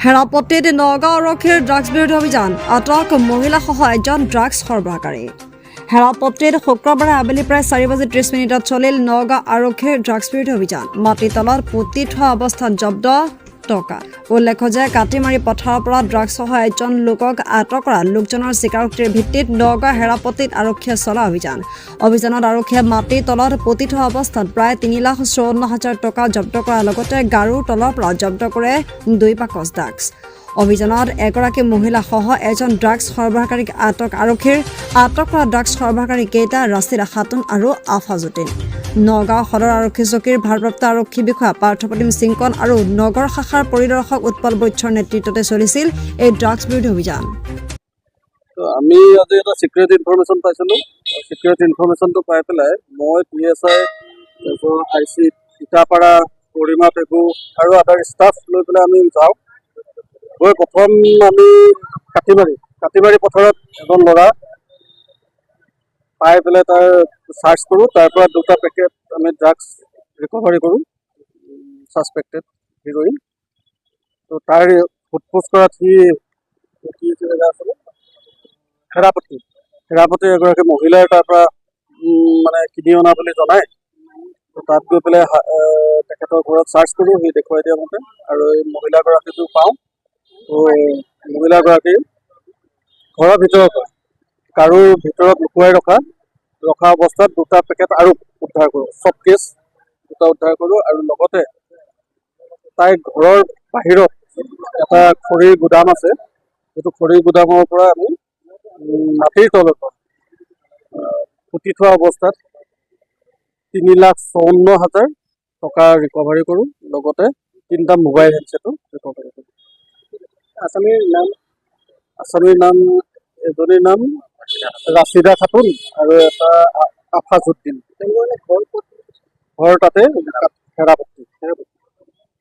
হেৰাপতিত নগাঁও আৰক্ষীৰ ড্ৰাগছ বিৰোধী অভিযান আটক মহিলাসহ এজন ড্ৰাগছ সৰবৰাহকাৰী হেৰাপতিত শুক্ৰবাৰে আবেলি প্ৰায় 4:30 চলিল নগাঁও আৰক্ষীৰ ড্ৰাগছ বিৰোধী অভিযান মাটিৰ তলত পুতি থোৱা অৱস্থাত জব্দ টকা উল্লেখ্য যে কাটিমাৰি পথাৰৰ পৰা ড্ৰাগছসহ এজন লোকক আটক কৰা লোকজনৰ স্বীকাৰোক্তিৰ ভিত্তিত নগাঁও হেৰাপতিত আৰক্ষীয়ে চলা অভিযানত আৰক্ষীয়ে মাটিৰ তলত পুতি থোৱা অৱস্থাত প্ৰায় 3,54,000 টকা জব্দ কৰাৰ লগতে গাৰুৰ তলৰ পৰা জব্দ কৰে 2 বাকচ ড্ৰাগছ অভিযানত এগৰাকী মহিলাসহ এজন ড্ৰাগছ সৰবৰাহকাৰীক আটক আৰক্ষীৰ আটক কৰা ড্ৰাগছ সৰবৰাহকাৰী কেইটা ৰাছিদা খাতুন আৰু আফাজুদ্দিন নগাঁও সদৰ আৰক্ষী চকীৰ ভাৰপ্ৰাপ্ত আৰক্ষী বিষয়া পাৰ্থপ্ৰতিম সিংকন আৰু নগৰ শাখাৰ পৰিদৰ্শক উৎপল বৈশ্যৰ নেতৃত্বতে চলিছিল এই ড্ৰাগছ বিৰোধী অভিযান আমি আজি এটা সিক্ৰেট ইনফৰমেশ্যন পাইছিলোঁ সিক্ৰেট ইনফৰমেশ্যনটো পাই পেলাই মই PSI IC ইটাপাৰা কৰিমা পেগু আৰু আদাৰ ষ্টাফ লৈ পেলাই আমি যাওঁ গৈ প্ৰথম আমি কাটিমাৰি পথাৰত এজন ল'ৰা পাই পেলাই তাৰ চাৰ্চ কৰোঁ তাৰ পৰা 2টা পেকেট আমি ড্ৰাগছ ৰিকভাৰী কৰোঁ ছাছপেক্টেড হিৰ'ইন তো তাৰ সোধপোছ কৰাত সি কি জেগা আছিলে হেৰাপতি এগৰাকী মহিলাৰ তাৰ পৰা মানে কিনি অনা বুলি জনায় তাত গৈ পেলাই তেখেতৰ ঘৰত চাৰ্চ কৰোঁ সি দেখুৱাই দিয়া মতে আৰু এই মহিলাগৰাকীটো পাওঁ তো মহিলাগৰাকী ঘৰৰ ভিতৰৰ পৰা কাৰুৰ ভিতৰত লুকুৱাই ৰখা অৱস্থাত 2টা পেকেট আৰু উদ্ধাৰ কৰোঁ চব কেছ 2টা উদ্ধাৰ কৰোঁ আৰু লগতে তাইৰ ঘৰৰ বাহিৰত এটা খৰিৰ গুদাম আছে সেইটো খৰিৰ গুদামৰ পৰা আমি মাটিৰ তলৰ পৰা পুতি থোৱা অৱস্থাত 3,54,000 টকা ৰিকভাৰী কৰোঁ লগতে 3টা মোবাইল হেণ্ডছেটো ৰিকভাৰী কৰোঁ আসামীৰ নাম এজনীৰ নাম ৰাছিদা খাতুন আৰু এটা আফাজুদ্দিন ঘৰ তাতে